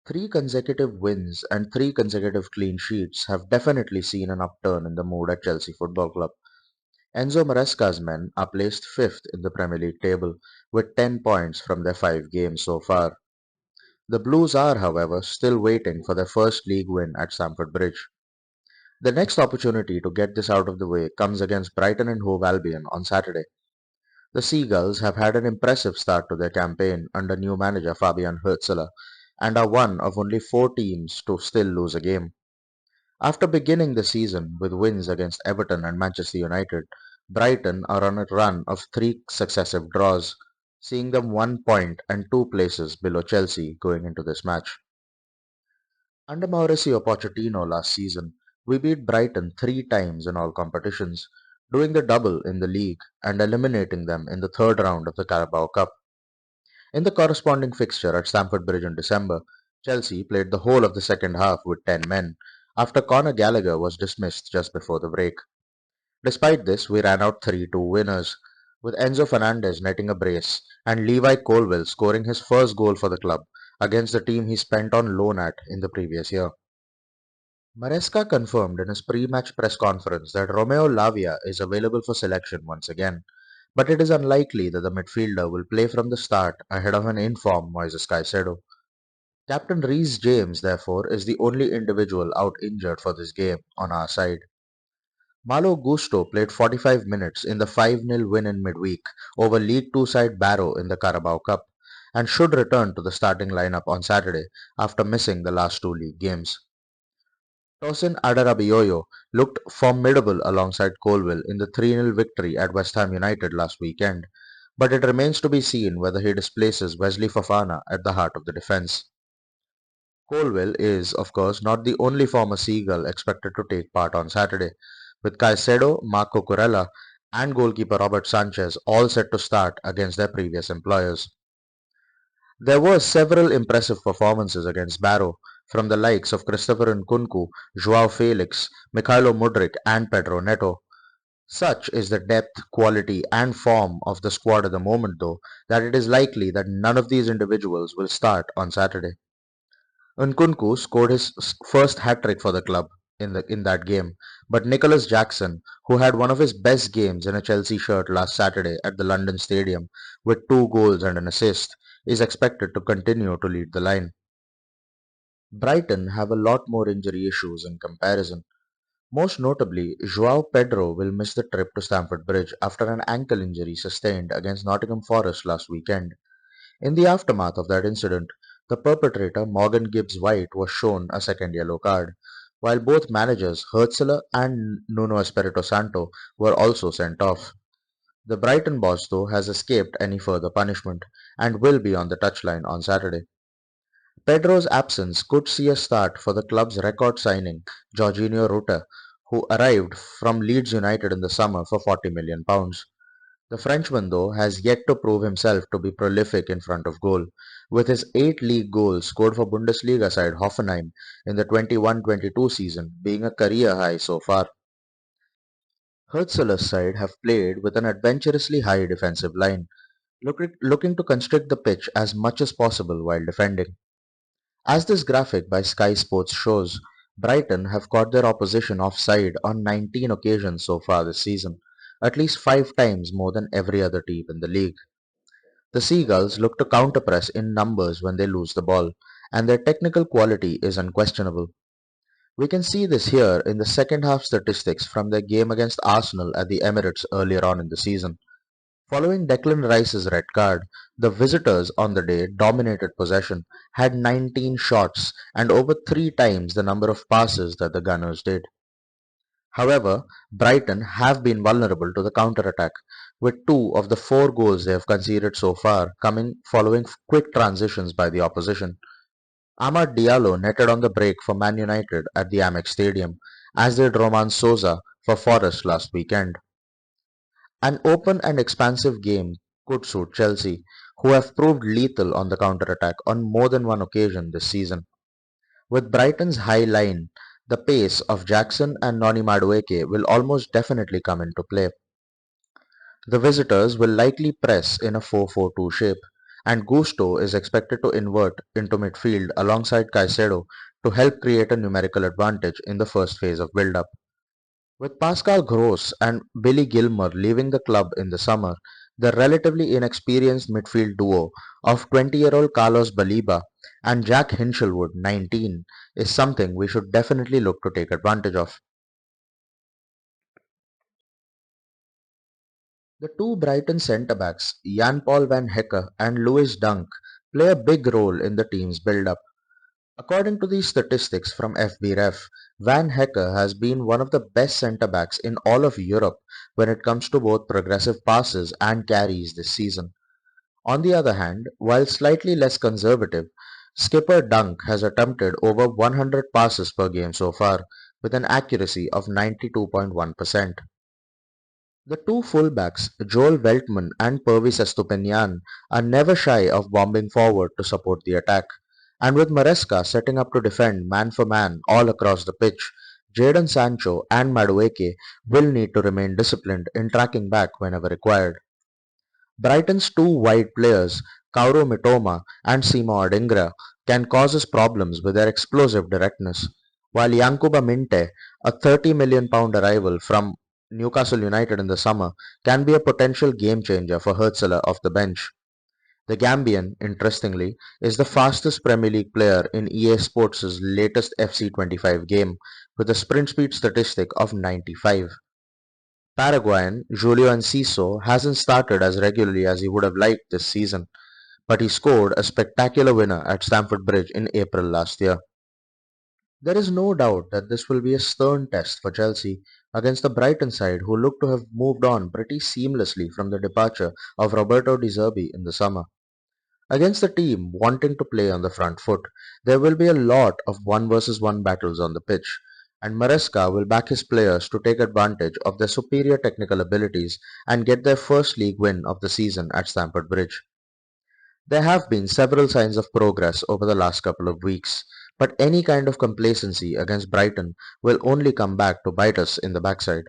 Three consecutive wins and three consecutive clean sheets have definitely seen an upturn in the mood at Chelsea Football Club. Enzo Maresca's men are placed fifth in the Premier League table with 10 points from their 5 games so far. The Blues are, however, still waiting for their first league win at Stamford Bridge. The next opportunity to get this out of the way comes against Brighton and Hove Albion on Saturday. The Seagulls have had an impressive start to their campaign under new manager Fabian Hürzeler and are one of only 4 teams to still lose a game. After beginning the season with wins against Everton and Manchester United, Brighton are on a run of 3 successive draws, seeing them 1 point and 2 places below Chelsea going into this match. Under Mauricio Pochettino last season, we beat Brighton 3 times in all competitions, doing the double in the league and eliminating them in the third round of the Carabao Cup. In the corresponding fixture at Stamford Bridge in December, Chelsea played the whole of the second half with 10 men, after Conor Gallagher was dismissed just before the break. Despite this, we ran out 3-2 winners, with Enzo Fernandez netting a brace and Levi Colwill scoring his first goal for the club against the team he spent on loan at in the previous year. Maresca confirmed in his pre-match press conference that Romeo Lavia is available for selection once again, but it is unlikely that the midfielder will play from the start ahead of an in-form Moises Caicedo. Captain Reece James, therefore, is the only individual out injured for this game on our side. Malo Gusto played 45 minutes in the 5-0 win in midweek over League Two side Barrow in the Carabao Cup and should return to the starting lineup on Saturday after missing the last 2 league games. Tosin Adarabioyo looked formidable alongside Colwill in the 3-0 victory at West Ham United last weekend, but it remains to be seen whether he displaces Wesley Fofana at the heart of the defence. Colwill is, of course, not the only former Seagull expected to take part on Saturday, with Caicedo, Marco Curella, and goalkeeper Robert Sanchez all set to start against their previous employers. There were several impressive performances against Barrow from the likes of Christopher Nkunku, Joao Felix, Mikhailo Mudryk, and Pedro Neto. Such is the depth, quality, and form of the squad at the moment, though, that it is likely that none of these individuals will start on Saturday. Nkunku scored his first hat-trick for the club in that game, but Nicholas Jackson, who had one of his best games in a Chelsea shirt last Saturday at the London Stadium with 2 goals and an assist, is expected to continue to lead the line. Brighton have a lot more injury issues in comparison. Most notably, Joao Pedro will miss the trip to Stamford Bridge after an ankle injury sustained against Nottingham Forest last weekend. In the aftermath of that incident, the perpetrator, Morgan Gibbs-White, was shown a second yellow card, while both managers, Hurtzler and Nuno Espirito Santo, were also sent off. The Brighton boss, though, has escaped any further punishment and will be on the touchline on Saturday. Pedro's absence could see a start for the club's record signing, Jorginho Rutter, who arrived from Leeds United in the summer for £40 million. The Frenchman, though, has yet to prove himself to be prolific in front of goal, with his 8 league goals scored for Bundesliga side Hoffenheim in the 21-22 season being a career high so far. Hurtzler's side have played with an adventurously high defensive line, looking to constrict the pitch as much as possible while defending. As this graphic by Sky Sports shows, Brighton have caught their opposition offside on 19 occasions so far this season, at least 5 times more than every other team in the league. The Seagulls look to counter-press in numbers when they lose the ball, and their technical quality is unquestionable. We can see this here in the second half statistics from their game against Arsenal at the Emirates earlier on in the season. Following Declan Rice's red card, the visitors on the day dominated possession, had 19 shots and over 3 times the number of passes that the Gunners did. However, Brighton have been vulnerable to the counter-attack, with 2 of the 4 goals they have conceded so far coming following quick transitions by the opposition. Amad Diallo netted on the break for Man United at the Amex Stadium, as did Roman Sosa for Forest last weekend. An open and expansive game could suit Chelsea, who have proved lethal on the counter-attack on more than one occasion this season. With Brighton's high line, the pace of Jackson and Noni Madueke will almost definitely come into play. The visitors will likely press in a 4-4-2 shape, and Gusto is expected to invert into midfield alongside Caicedo to help create a numerical advantage in the first phase of build-up. With Pascal Gross and Billy Gilmour leaving the club in the summer, the relatively inexperienced midfield duo of 20-year-old Carlos Baliba and Jack Hinchelwood, 19, is something we should definitely look to take advantage of. The two Brighton centre-backs, Jan-Paul van Hecke and Louis Dunk, play a big role in the team's build-up. According to these statistics from FBref, Van Hecke has been one of the best centre-backs in all of Europe when it comes to both progressive passes and carries this season. On the other hand, while slightly less conservative, skipper Dunk has attempted over 100 passes per game so far, with an accuracy of 92.1%. The two fullbacks, Joel Veltman and Pervis Estupiñán, are never shy of bombing forward to support the attack. And with Maresca setting up to defend man for man all across the pitch, Jadon Sancho and Madueke will need to remain disciplined in tracking back whenever required. Brighton's two wide players, Kaoru Mitoma and Simo Adingra, can cause us problems with their explosive directness, while Yankuba Minte, a £30 million arrival from Newcastle United in the summer, can be a potential game changer for Hurtzler off the bench. The Gambian, interestingly, is the fastest Premier League player in EA Sports' latest FC25 game, with a sprint speed statistic of 95. Paraguayan Julio Enciso hasn't started as regularly as he would have liked this season, but he scored a spectacular winner at Stamford Bridge in April last year. There is no doubt that this will be a stern test for Chelsea against the Brighton side, who look to have moved on pretty seamlessly from the departure of Roberto De Zerbi in the summer. Against a team wanting to play on the front foot, there will be a lot of one versus one battles on the pitch, and Maresca will back his players to take advantage of their superior technical abilities and get their first league win of the season at Stamford Bridge. There have been several signs of progress over the last couple of weeks, but any kind of complacency against Brighton will only come back to bite us in the backside.